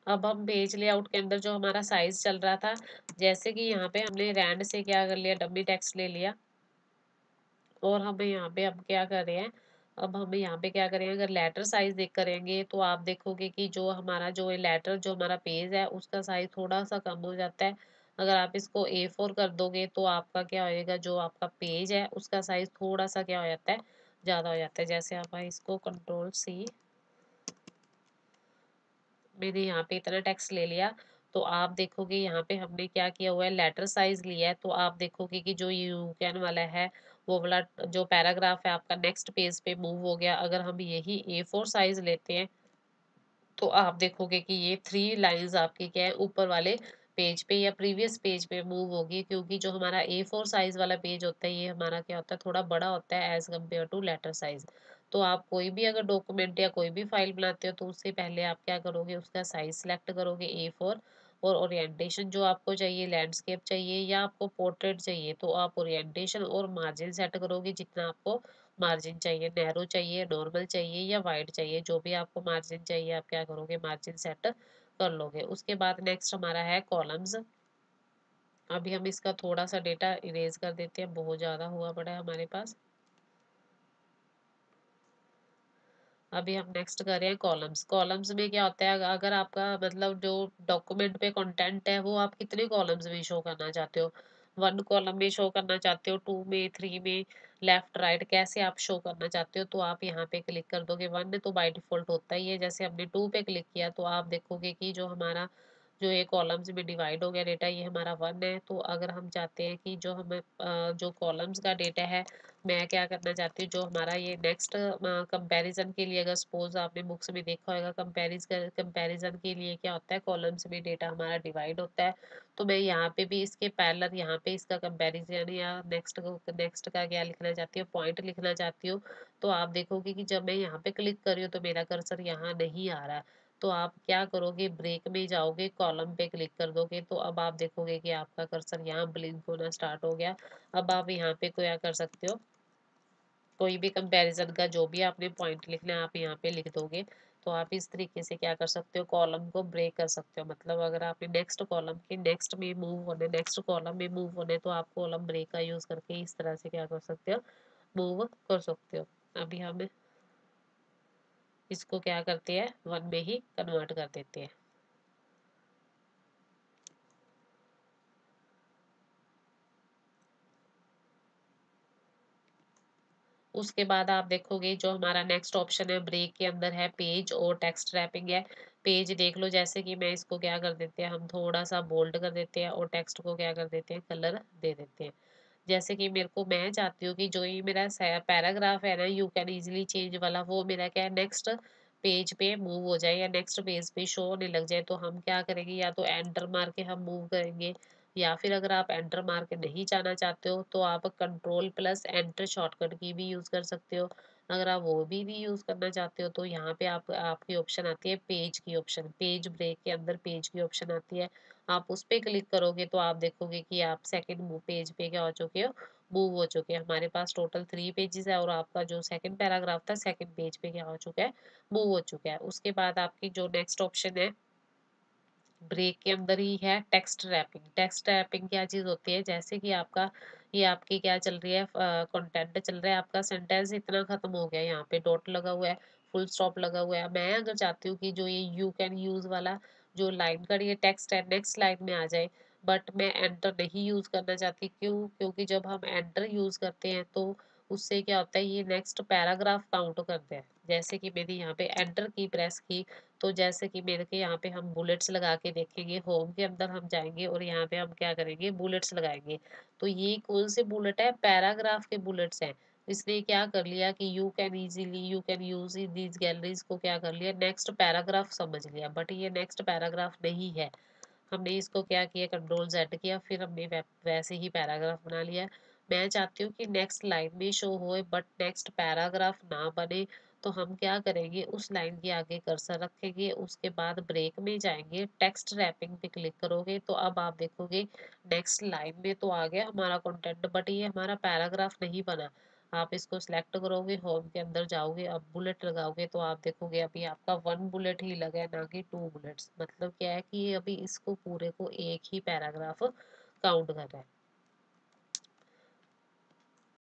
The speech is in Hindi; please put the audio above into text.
अब हम पेज लेआउट के अंदर जो हमारा साइज चल रहा था, जैसे कि यहाँ पे हमने रैंड से क्या कर लिया, डमी टेक्स्ट ले लिया और हमें यहाँ पे हम क्या कर रहे हैं, अब हमें यहाँ पे क्या करेंगे, अगर लेटर साइज देख करेंगे तो आप देखोगे कि जो हमारा जो लेटर जो हमारा पेज है उसका साइज थोड़ा सा कम हो जाता है। अगर आप इसको A4 कर दोगे तो आपका क्या होएगा, जो आपका पेज है उसका साइज थोड़ा सा क्या हो जाता है, ज़्यादा हो जाता है। जैसे आप इसको कंट्रोल C, मैंने यहाँ पे इतना टेक्स्ट ले लिया, तो आप देखोगे यहाँ पे हमने क्या किया हुआ है, लेटर साइज लिया है, तो आप देखोगे कि जो ये यू कैन वाला है, वो वाला जो पैराग्राफ है आपका नेक्स्ट पेज पे मूव हो गया। अगर हम यही A4 साइज लेते हैं तो आप देखोगे कि ये 3 लाइन्स आपकी क्या है, ऊपर वाले पेज पे या प्रीवियस पेज पे मूव होगी, क्योंकि जो हमारा A4 साइज वाला पेज होता है ये हमारा क्या होता है, थोड़ा बड़ा होता है as compare to letter size. तो आप कोई भी अगर डॉक्यूमेंट या कोई भी फाइल बनाते हो तो उससे पहले आप क्या करोगे, उसका साइज सेलेक्ट करोगे A4, और ओरिएंटेशन जो आपको चाहिए, लैंडस्केप चाहिए या आपको पोर्ट्रेट चाहिए, तो आप ओरिएंटेशन और मार्जिन सेट करोगे, जितना आपको मार्जिन चाहिए, नैरो चाहिए, नॉर्मल चाहिए या वाइड चाहिए, जो भी आपको मार्जिन चाहिए आप क्या करोगे, मार्जिन सेट कर लोगे। उसके बाद नेक्स्ट हमारा है कॉलम्स। अभी हम इसका थोड़ा सा डेटा इरेज कर देते हैं, बहुत ज़्यादा हुआ पड़ा है हमारे पास। अभी हम नेक्स्ट कर रहे हैं कॉलम्स। कॉलम्स में क्या होता है, अगर आपका मतलब जो डॉक्यूमेंट पे कंटेंट है वो आप कितने कॉलम्स में शो करना चाहते हो, 1 कॉलम में शो करना चाहते हो, 2 में, 3 में, लेफ्ट राइट कैसे आप शो करना चाहते हो, तो आप यहाँ पे क्लिक कर दोगे। 1 तो बाय डिफॉल्ट होता ही है, जैसे हमने 2 पे क्लिक किया तो आप देखोगे कि जो हमारा जो ये कॉलम्स में डिवाइड हो गया डेटा, ये हमारा 1 है। तो अगर हम चाहते हैं कि जो हमें जो कॉलम्स का डेटा है, मैं क्या करना चाहती हूँ, जो हमारा ये नेक्स्ट कंपैरिजन के लिए, अगर सपोज आपने बुक्स में देखा होगा, कंपैरिजन के लिए क्या होता है, कॉलम्स में डेटा हमारा डिवाइड होता है। तो मैं यहाँ पे भी इसके पैरेलल यहाँ पे इसका कंपैरिजन या नेक्स्ट का क्या लिखना चाहती हूँ, पॉइंट लिखना चाहती हूँ। तो आप देखोगे कि जब मैं यहाँ पे क्लिक कर रही हूँ तो मेरा कर्सर यहाँ नहीं आ रहा। तो आप क्या करोगे, ब्रेक में जाओगे, कॉलम पे क्लिक कर दोगे, तो अब आप देखोगे कि आपका कर्सर यहाँ ब्लिंक होना स्टार्ट हो गया। अब आप यहाँ पे क्या कर सकते हो, कोई भी कंपैरिजन का जो भी आपने पॉइंट लिखना है आप यहाँ पे लिख दोगे। तो आप इस तरीके से क्या कर सकते हो, कॉलम को ब्रेक कर सकते हो। मतलब अगर आपने नेक्स्ट कॉलम के नेक्स्ट में मूव होने, नेक्स्ट कॉलम में मूव होने, तो आप कॉलम ब्रेक का यूज करके इस तरह से क्या कर सकते हो, मूव कर सकते हो। अभी हम इसको क्या करते हैं, 1 में ही कन्वर्ट कर देते हैं। उसके बाद आप देखोगे जो हमारा नेक्स्ट ऑप्शन है ब्रेक के अंदर है, पेज और टेक्स्ट रैपिंग है। पेज देख लो, जैसे कि मैं इसको क्या कर देते हैं, हम थोड़ा सा बोल्ड कर देते हैं और टेक्स्ट को क्या कर देते हैं, कलर दे देते हैं। जैसे कि मेरे को, मैं चाहती हूँ कि जो ये मेरा पैराग्राफ है ना, यू कैन इजीली चेंज वाला, वो मेरा क्या है, नेक्स्ट पेज पे मूव हो जाए या नेक्स्ट पेज पे शो होने लग जाए। तो हम क्या करेंगे, या तो एंटर मार के हम मूव करेंगे, या फिर अगर आप एंटर मार के नहीं जाना चाहते हो तो आप कंट्रोल प्लस एंटर शॉर्टकट की भी यूज़ कर सकते हो। अगर आप वो भी नहीं यूज़ करना चाहते हो तो यहाँ पे आप आपकी ऑप्शन आती है पेज की ऑप्शन, पेज ब्रेक के अंदर पेज की ऑप्शन आती है। आप उस पे क्लिक करोगे तो आप देखोगे कि आप सेकंड पेज पे क्या हो चुके हो, मूव हो चुके हैं। हमारे पास टोटल 3 पेजेस है और आपका जो सेकंड पैराग्राफ था सेकंड पेज पे क्या हो चुका है, मूव हो चुका है। उसके बाद आपकी जो नेक्स्ट ऑप्शन है ब्रेक के अंदर ही है, टेक्स्ट रैपिंग। टेक्स्ट रैपिंग क्या चीज़ होती है, जैसे कि आपका ये आपकी क्या चल रही है, कंटेंट चल रहा है, आपका सेंटेंस इतना खत्म हो गया, यहाँ पे डॉट लगा हुआ है, फुल स्टॉप लगा हुआ है। मैं अगर चाहती हूँ कि जो ये यू कैन यूज वाला जो लाइन का ये टेक्स्ट है नेक्स्ट लाइन में आ जाए, बट मैं एंटर नहीं यूज करना चाहती। क्यों? क्योंकि जब हम एंटर यूज करते हैं तो उससे क्या होता है, ये नेक्स्ट पैराग्राफ काउंट करते हैं। जैसे कि मैंने यहाँ पे एंटर की प्रेस की, तो जैसे कि मेरे के यहाँ पे हम बुलेट्स लगा के देखेंगे, होम के अंदर हम जाएँगे और यहाँ पे हम क्या करेंगे, बुलेट्स लगाएँगे। तो ये कौन से बुलेट है? पैराग्राफ के बुलेट्स हैं। इसने क्या कर लिया कि you can use in these galleries को क्या कर लिया, नेक्स्ट पैराग्राफ समझ लिया, बट ये नेक्स्ट पैराग्राफ नहीं है। हमने इसको क्या किया, कंट्रोल ज़ेड किया, फिर हमने वैसे ही पैराग्राफ बना लिया। मैं चाहती हूँ कि नेक्स्ट लाइन में शो होए बट नेक्स्ट पैराग्राफ ना बने, तो हम क्या करेंगे, उस लाइन के आगे कर्सर रखेंगे, उसके बाद ब्रेक में जाएँगे, टेक्स्ट रैपिंग पे क्लिक करोगे तो अब आप देखोगे नेक्स्ट लाइन में तो आ गया हमारा कंटेंट, बट ये हमारा पैराग्राफ नहीं बना। आप इसको सिलेक्ट करोगे, होम के अंदर जाओगे, अब बुलेट लगाओगे तो आप देखोगे अभी आपका 1 बुलेट ही लगा है, ना कि 2 बुलेट्स। मतलब क्या है कि ये अभी इसको पूरे को एक ही पैराग्राफ काउंट कर रहा है।